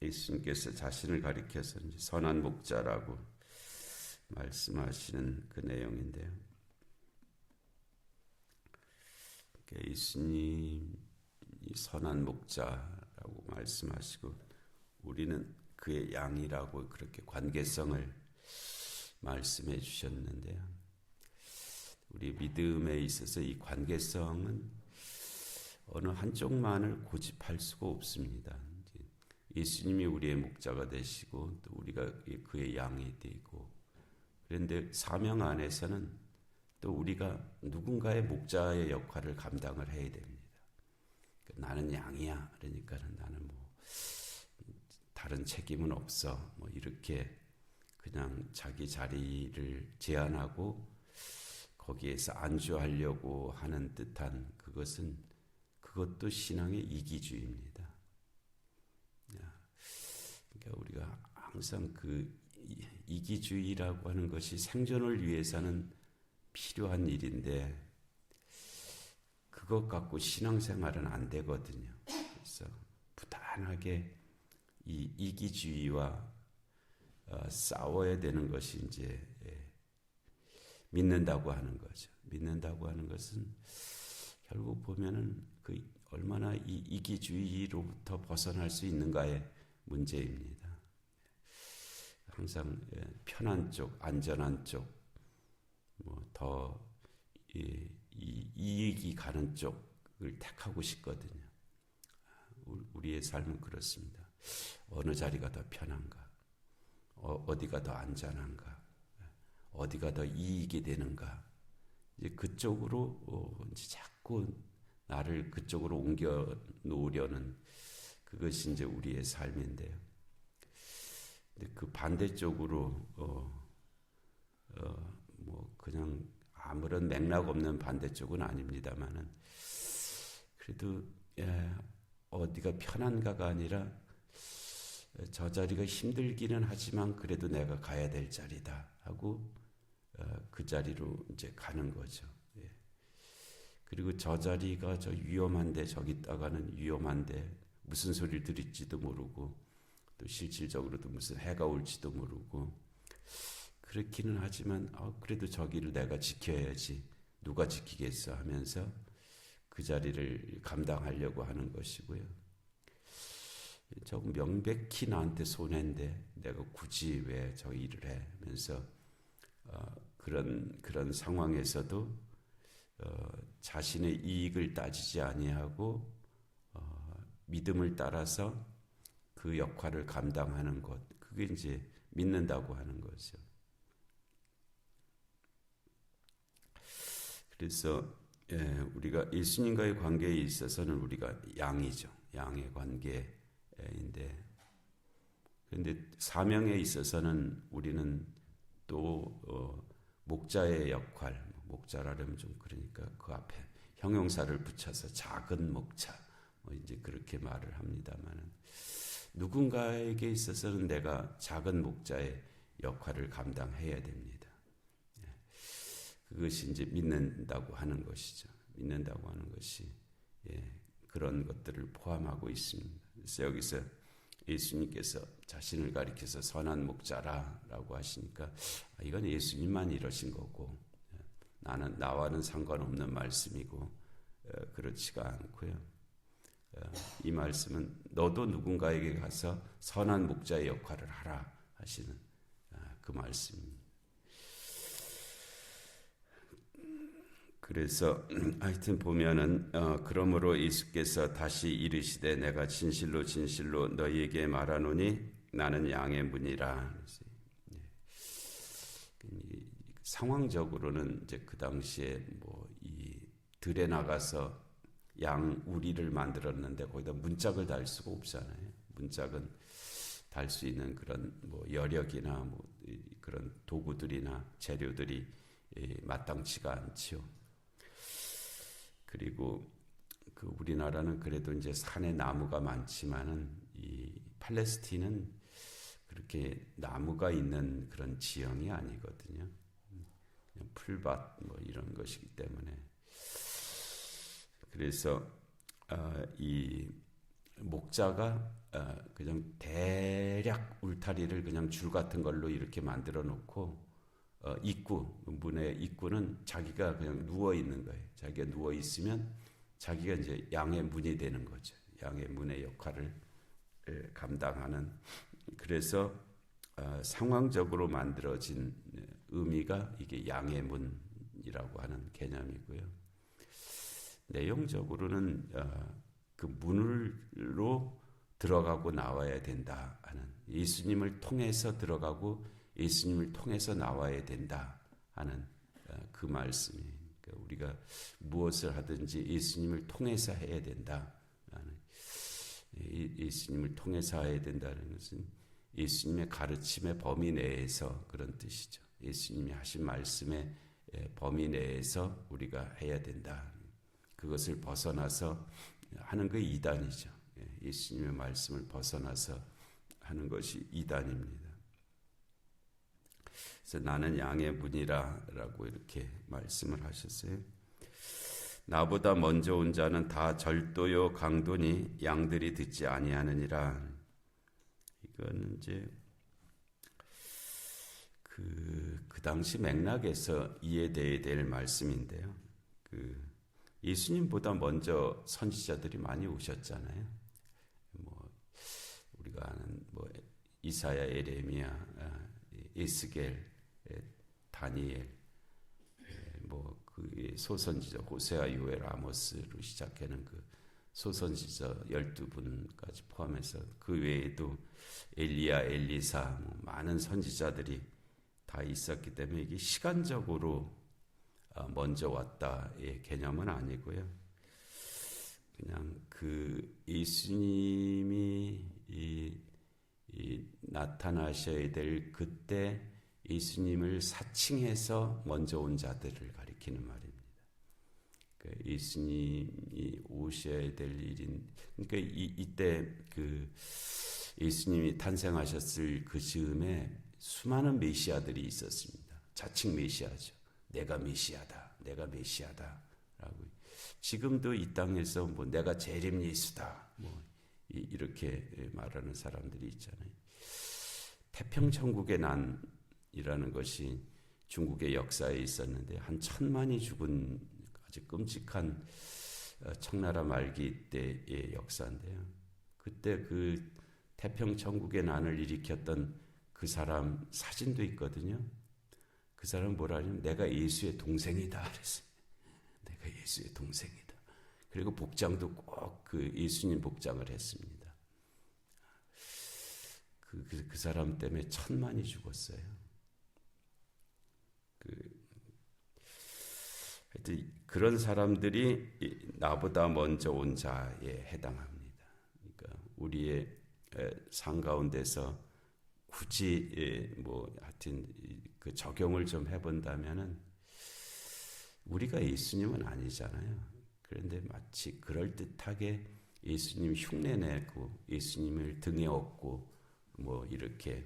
예수님께서 자신을 가리켜서 이제 선한 목자라고 말씀하시는 그 내용인데요. 예수님이 선한 목자라고 말씀하시고 우리는 그의 양이라고 그렇게 관계성을 말씀해 주셨는데요. 우리 믿음에 있어서 이 관계성은 어느 한쪽만을 고집할 수가 없습니다. 예수님이 우리의 목자가 되시고 또 우리가 그의 양이 되고, 그런데 사명 안에서는 또 우리가 누군가의 목자의 역할을 감당을 해야 됩니다. 나는 양이야. 그러니까 나는 뭐 다른 책임은 없어. 뭐 이렇게 그냥 자기 자리를 제한하고 거기에서 안주하려고 하는 듯한 그것도 신앙의 이기주의입니다. 그러니까 우리가 항상 그 이기주의라고 하는 것이 생존을 위해서는 필요한 일인데 그것 갖고 신앙생활은 안 되거든요. 그래서 부단하게 이 이기주의와 싸워야 되는 것이 이제 믿는다고 하는 거죠. 믿는다고 하는 것은 결국 보면은 그 얼마나 이 이기주의로부터 벗어날 수 있는가의 문제입니다. 항상 편한 쪽, 안전한 쪽, 뭐 더 이익이 가는 쪽을 택하고 싶거든요. 우리의 삶은 그렇습니다. 어느 자리가 더 편한가? 어디가 더 안전한가? 어디가 더 이익이 되는가? 이제 그쪽으로 이제 자꾸 나를 그쪽으로 옮겨 놓으려는 그것이 이제 우리의 삶인데요. 근데 그 반대쪽으로 뭐 그냥 아무런 맥락 없는 반대쪽은 아닙니다만은 그래도 어디가 편한가가 아니라 저 자리가 힘들기는 하지만 그래도 내가 가야 될 자리다 하고 그 자리로 이제 가는 거죠. 그리고 저 자리가 저 위험한데 저기 있다가는 위험한데 무슨 소리를 들을지도 모르고 또 실질적으로도 무슨 해가 올지도 모르고 그렇기는 하지만 그래도 저기를 내가 지켜야지 누가 지키겠어 하면서 그 자리를 감당하려고 하는 것이고요. 조금 명백히 나한테 손해인데 내가 굳이 왜 저 일을 해 하면서 그런 상황에서도 자신의 이익을 따지지 아니하고 믿음을 따라서 그 역할을 감당하는 것, 그게 이제 믿는다고 하는 거죠. 그래서 우리가 예수님과의 관계에 있어서는 우리가 양이죠. 양의 관계인데, 그런데 사명에 있어서는 우리는 또 목자의 역할, 목자라면 좀 그러니까 그 앞에 형용사를 붙여서 작은 목자, 뭐 이제 그렇게 말을 합니다만은 누군가에게 있어서는 내가 작은 목자의 역할을 감당해야 됩니다. 그것이 이제 믿는다고 하는 것이죠. 믿는다고 하는 것이 그런 것들을 포함하고 있습니다. 그래서 여기서 예수님께서 자신을 가리켜서 선한 목자라라고 하시니까 이건 예수님만 이러신 거고 나와는 상관없는 말씀이고 그렇지가 않고요. 이 말씀은 너도 누군가에게 가서 선한 목자의 역할을 하라 하시는 그 말씀입니다. 그래서 하여튼 보면은 그러므로 예수께서 다시 이르시되 내가 진실로 진실로 너희에게 말하노니 나는 양의 문이라. 상황적으로는 이제 그 당시에 뭐 이 들에 나가서 양 우리를 만들었는데 거기다 문짝을 달 수가 없잖아요. 문짝은 달 수 있는 그런 뭐 여력이나 뭐 그런 도구들이나 재료들이 마땅치가 않지요. 그리고 그 우리나라는 그래도 이제 산에 나무가 많지만은 이 팔레스틴은 그렇게 나무가 있는 그런 지형이 아니거든요. 그냥 풀밭 뭐 이런 것이기 때문에 그래서 이 목자가 그냥 대략 울타리를 그냥 줄 같은 걸로 이렇게 만들어 놓고 문의 입구는 자기가 그냥 누워 있는 거예요. 자기가 누워 있으면 자기가 이제 양의 문이 되는 거죠. 양의 문의 역할을 감당하는. 그래서 상황적으로 만들어진 의미가 이게 양의 문이라고 하는 개념이고요. 내용적으로는 그 문으로 들어가고 나와야 된다 하는, 예수님을 통해서 들어가고 예수님을 통해서 나와야 된다 하는 그 말씀이, 그러니까 우리가 무엇을 하든지 예수님을 통해서 해야 된다 하는, 예수님을 통해서 해야 된다는 것은 예수님의 가르침의 범위 내에서 그런 뜻이죠. 예수님이 하신 말씀의 범위 내에서 우리가 해야 된다. 그것을 벗어나서 하는 게 이단이죠. 예수님의 말씀을 벗어나서 하는 것이 이단입니다. 그래서 나는 양의 문이라 라고 이렇게 말씀을 하셨어요. 나보다 먼저 온 자는 다 절도요 강도니 양들이 듣지 아니하느니라. 이거는 이제 그 당시 맥락에서 이해돼야 될 말씀인데요. 예수님보다 먼저 선지자들이 많이 오셨잖아요. 우리가 아는 이사야, 에레미야, 에스겔, 다니엘, 그 소선지자 호세아, 요엘, 아모스로 시작하는 그 소선지자 12분까지 포함해서 그 외에도 엘리야, 엘리사, 많은 선지자들이 다 있었기 때문에 이게 시간적으로 먼저 왔다의 개념은 아니고요. 그냥 그 예수님이 나타나셔야 될 그때 예수님을 사칭해서 먼저 온 자들을 가리키는 말입니다. 그러니까 예수님이 오셔야 될 일인, 그러니까 이때 그 예수님이 탄생하셨을 그 즈음에 수많은 메시아들이 있었습니다. 자칭 메시아죠. 내가 메시아다, 내가 메시아다라고. 지금도 이 땅에서 내가 재림 예수다, 이렇게 말하는 사람들이 있잖아요. 태평천국의 난이라는 것이 중국의 역사에 있었는데 한 1000만이 죽은 아주 끔찍한 청나라 말기 때의 역사인데요. 그때 그 태평천국의 난을 일으켰던 그 사람 사진도 있거든요. 그 사람은 뭐라 하냐면 내가 예수의 동생이다 그랬어요. 내가 예수의 동생이다. 그리고 복장도 꼭 그 예수님 복장을 했습니다. 그 사람 때문에 1000만이 죽었어요. 하여튼 그런 사람들이 나보다 먼저 온 자에 해당합니다. 그러니까 우리의 삶 가운데서 굳이 하여튼 그 적용을 좀 해본다면은 우리가 예수님은 아니잖아요. 그런데 마치 그럴듯하게 예수님 흉내내고 예수님을 등에 업고 이렇게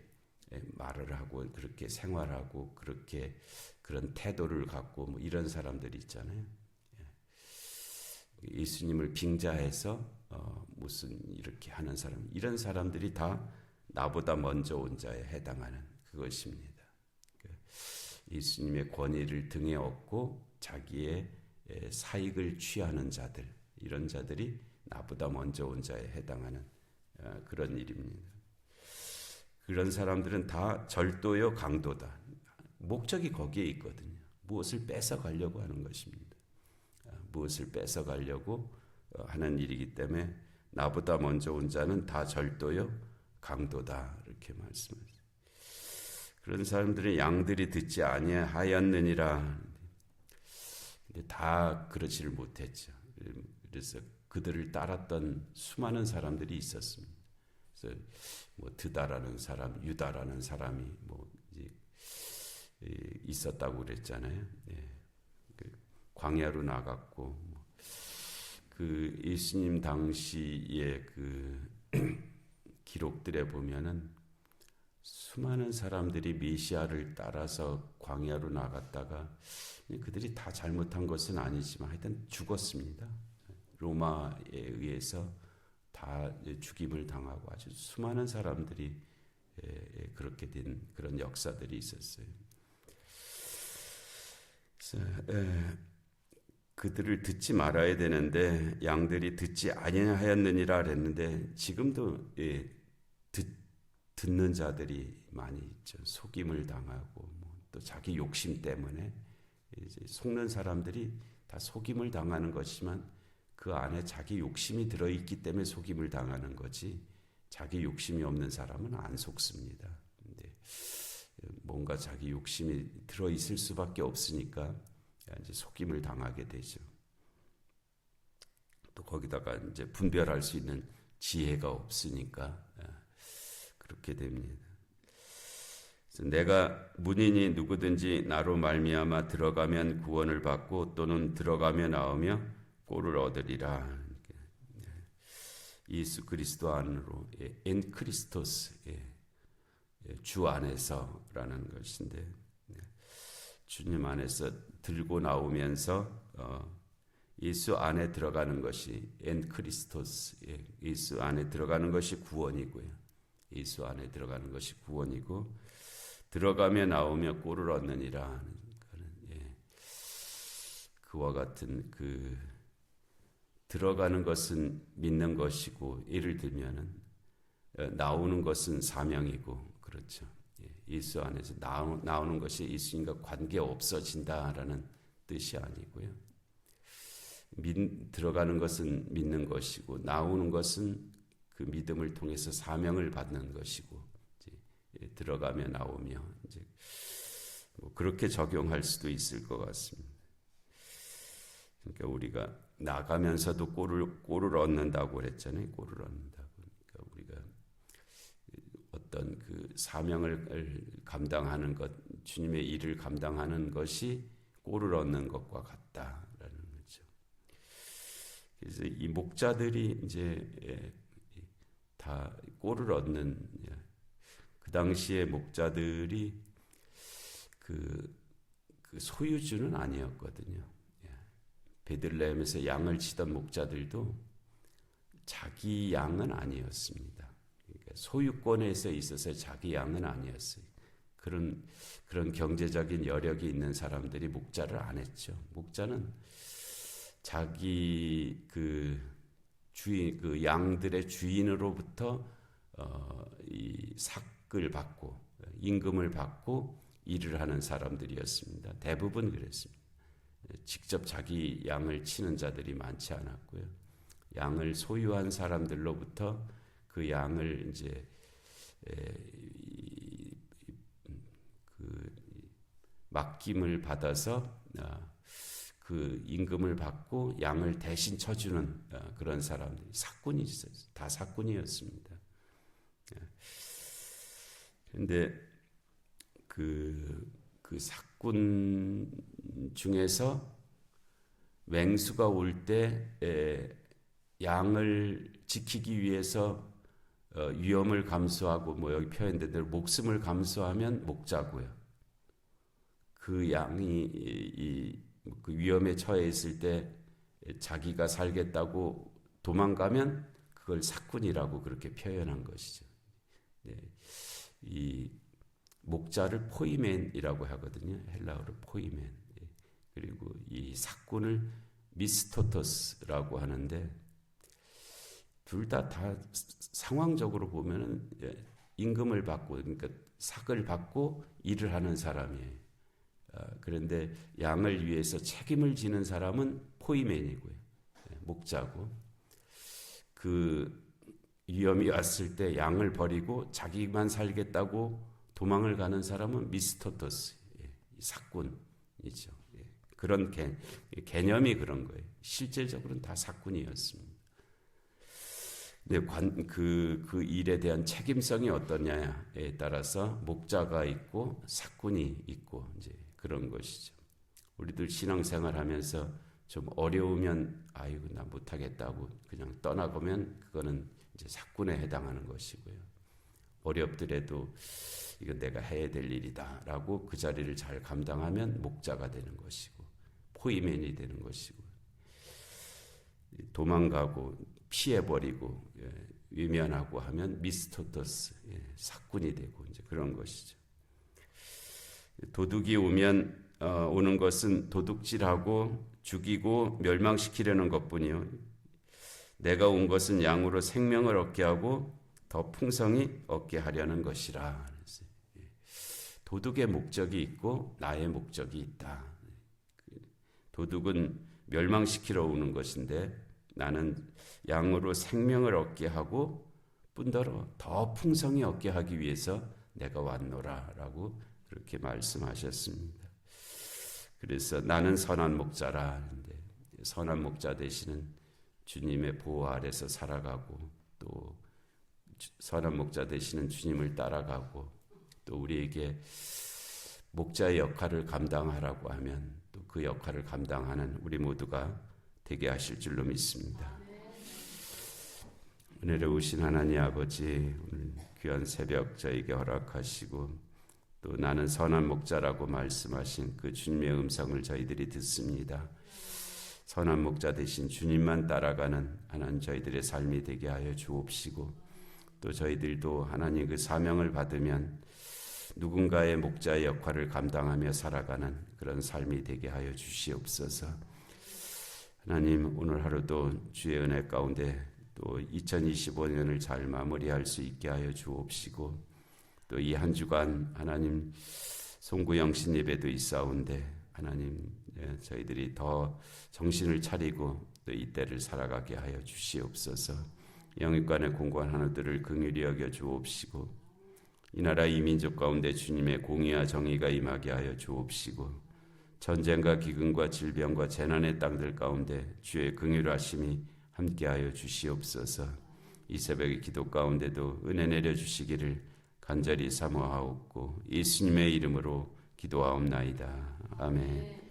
말을 하고 그렇게 생활하고 그렇게 그런 태도를 갖고 이런 사람들이 있잖아요. 예수님을 빙자해서 무슨 이렇게 하는 사람, 이런 사람들이 다 나보다 먼저 온 자에 해당하는 그것입니다. 예수님의 권위를 등에 업고 자기의 사익을 취하는 자들, 이런 자들이 나보다 먼저 온 자에 해당하는 그런 일입니다. 그런 사람들은 다 절도요 강도다. 목적이 거기에 있거든요. 무엇을 뺏어가려고 하는 것입니다. 무엇을 뺏어가려고 하는 일이기 때문에 나보다 먼저 온 자는 다 절도요 강도다 이렇게 말씀하세요. 그런 사람들은 양들이 듣지 아니하였느니라. 근데 다 그러지를 못했죠. 그래서 그들을 따랐던 수많은 사람들이 있었습니다. 그래서 드다라는 사람, 유다라는 사람이 이제 있었다고 그랬잖아요. 광야로 나갔고 그 예수님 당시의 그 기록들에 보면은 수많은 사람들이 메시아를 따라서 광야로 나갔다가 그들이 다 잘못한 것은 아니지만 하여튼 죽었습니다. 로마에 의해서 다 다 죽임을 당하고 아주 수많은 사람들이 그렇게 된 그런 역사들이 있었어요. 그래서 그들을 듣지 말아야 되는데 양들이 듣지 아니하였느니라 그랬는데 지금도 듣는 자들이 많이 있죠. 속임을 당하고 또 자기 욕심 때문에 이제 속는 사람들이 다 속임을 당하는 것이지만 그 안에 자기 욕심이 들어있기 때문에 속임을 당하는 거지 자기 욕심이 없는 사람은 안 속습니다. 근데 뭔가 자기 욕심이 들어있을 수밖에 없으니까 이제 속임을 당하게 되죠. 또 거기다가 이제 분별할 수 있는 지혜가 없으니까 그렇게 됩니다. 그래서 내가 문인이 누구든지 나로 말미암아 들어가면 구원을 받고 또는 들어가며 나오며 꼴을 얻으리라. 예수 그리스도 안으로 엔 크리스토스 주 안에서라는 것인데 주님 안에서 들고 나오면서 예수 안에 들어가는 것이 엔 크리스토스 예수 안에 들어가는 것이 구원이고요. 예수 안에 들어가는 것이 구원이고 들어가며 나오며 꼴을 얻느니라. 그와 같은 들어가는 것은 믿는 것이고 예를 들면은 나오는 것은 사명이고 그렇죠. 예수 안에서 나오는 것이 예수님과 관계 없어진다라는 뜻이 아니고요. 들어가는 것은 믿는 것이고 나오는 것은 그 믿음을 통해서 사명을 받는 것이고 들어가며 나오며 이제 그렇게 적용할 수도 있을 것 같습니다. 그러니까 우리가 나가면서도 꼴을 얻는다고 그랬잖아요. 꼴을 얻는다고. 그러니까 우리가 어떤 그 사명을 감당하는 것, 주님의 일을 감당하는 것이 꼴을 얻는 것과 같다라는 거죠. 그래서 이 목자들이 이제 다 꼴을 얻는 그 당시에 목자들이 그 소유주는 아니었거든요. 베들레헴에서 양을 치던 목자들도 자기 양은 아니었습니다. 그러니까 소유권에서 있어서 자기 양은 아니었어요. 그런 경제적인 여력이 있는 사람들이 목자를 안 했죠. 목자는 자기 그 양들의 주인으로부터 이 삭을 받고 임금을 받고 일을 하는 사람들이었습니다. 대부분 그랬습니다. 직접 자기 양을 치는 자들이 많지 않았고요. 양을 소유한 사람들로부터 그 양을 이제 맡김을 받아서 그 임금을 받고 양을 대신 쳐주는 그런 사람들이 사꾼이 있어요. 다 사꾼이었습니다. 그런데 그 사꾼 중에서 맹수가 올 때 양을 지키기 위해서 위험을 감수하고 여기 표현된 대로 목숨을 감수하면 목자고요. 그 양이 그 위험에 처해 있을 때 자기가 살겠다고 도망가면 그걸 사꾼이라고 그렇게 표현한 것이죠. 네. 이 목자를 포이멘이라고 하거든요. 헬라어로 포이멘. 그리고 이 사꾼을 미스토토스라고 하는데 둘 다 상황적으로 보면은 임금을 받고 그러니까 삭을 받고 일을 하는 사람이에요. 그런데 양을 위해서 책임을 지는 사람은 포이멘이고요. 목자고 그 위험이 왔을 때 양을 버리고 자기만 살겠다고 도망을 가는 사람은 미스토토스, 사꾼이죠. 그런 개념이 그런 거예요. 실제적으로는 다 사꾼이었습니다. 근데 그 일에 대한 책임성이 어떠냐에 따라서 목자가 있고 사꾼이 있고 이제 그런 것이죠. 우리들 신앙생활하면서 좀 어려우면 아이고 나 못하겠다고 그냥 떠나보면 그거는 이제 사꾼에 해당하는 것이고요. 어렵더라도 이건 내가 해야 될 일이다라고 그 자리를 잘 감당하면 목자가 되는 것이고 포이맨이 되는 것이고 도망가고 피해버리고 위면하고 하면 미스토토스, 사꾼이 되고 이제 그런 것이죠. 도둑이 오는 것은 도둑질하고 죽이고 멸망시키려는 것뿐이요. 내가 온 것은 양으로 생명을 얻게 하고 더 풍성히 얻게 하려는 것이라. 도둑의 목적이 있고 나의 목적이 있다. 도둑은 멸망시키러 오는 것인데 나는 양으로 생명을 얻게 하고 뿐더러 더 풍성히 얻게 하기 위해서 내가 왔노라 라고 그렇게 말씀하셨습니다. 그래서 나는 선한 목자라 하는데 선한 목자 되시는 주님의 보호 아래서 살아가고 또 선한 목자 되시는 주님을 따라가고 또 우리에게 목자의 역할을 감당하라고 하면 또 그 역할을 감당하는 우리 모두가 되게 하실 줄로 믿습니다. 은혜를 오신 하나님 아버지, 오늘 귀한 새벽 저에게 허락하시고 또 나는 선한 목자라고 말씀하신 그 주님의 음성을 저희들이 듣습니다. 선한 목자 되신 주님만 따라가는 하나님 저희들의 삶이 되게 하여 주옵시고 또 저희들도 하나님 그 사명을 받으면 누군가의 목자의 역할을 감당하며 살아가는 그런 삶이 되게 하여 주시옵소서. 하나님 오늘 하루도 주의 은혜 가운데 또 2025년을 잘 마무리할 수 있게 하여 주옵시고 또 이 한 주간 하나님 송구영신 예배도 있사온데 하나님 저희들이 더 정신을 차리고 또 이때를 살아가게 하여 주시옵소서. 영육간의 공고한 하나들을 긍휼히 여겨 주옵시고 이 나라 이 민족 가운데 주님의 공의와 정의가 임하게 하여 주옵시고 전쟁과 기근과 질병과 재난의 땅들 가운데 주의 긍휼하심이 함께하여 주시옵소서. 이 새벽의 기도 가운데도 은혜 내려주시기를 간절히 사모하옵고 예수님의 이름으로 기도하옵나이다. 아멘.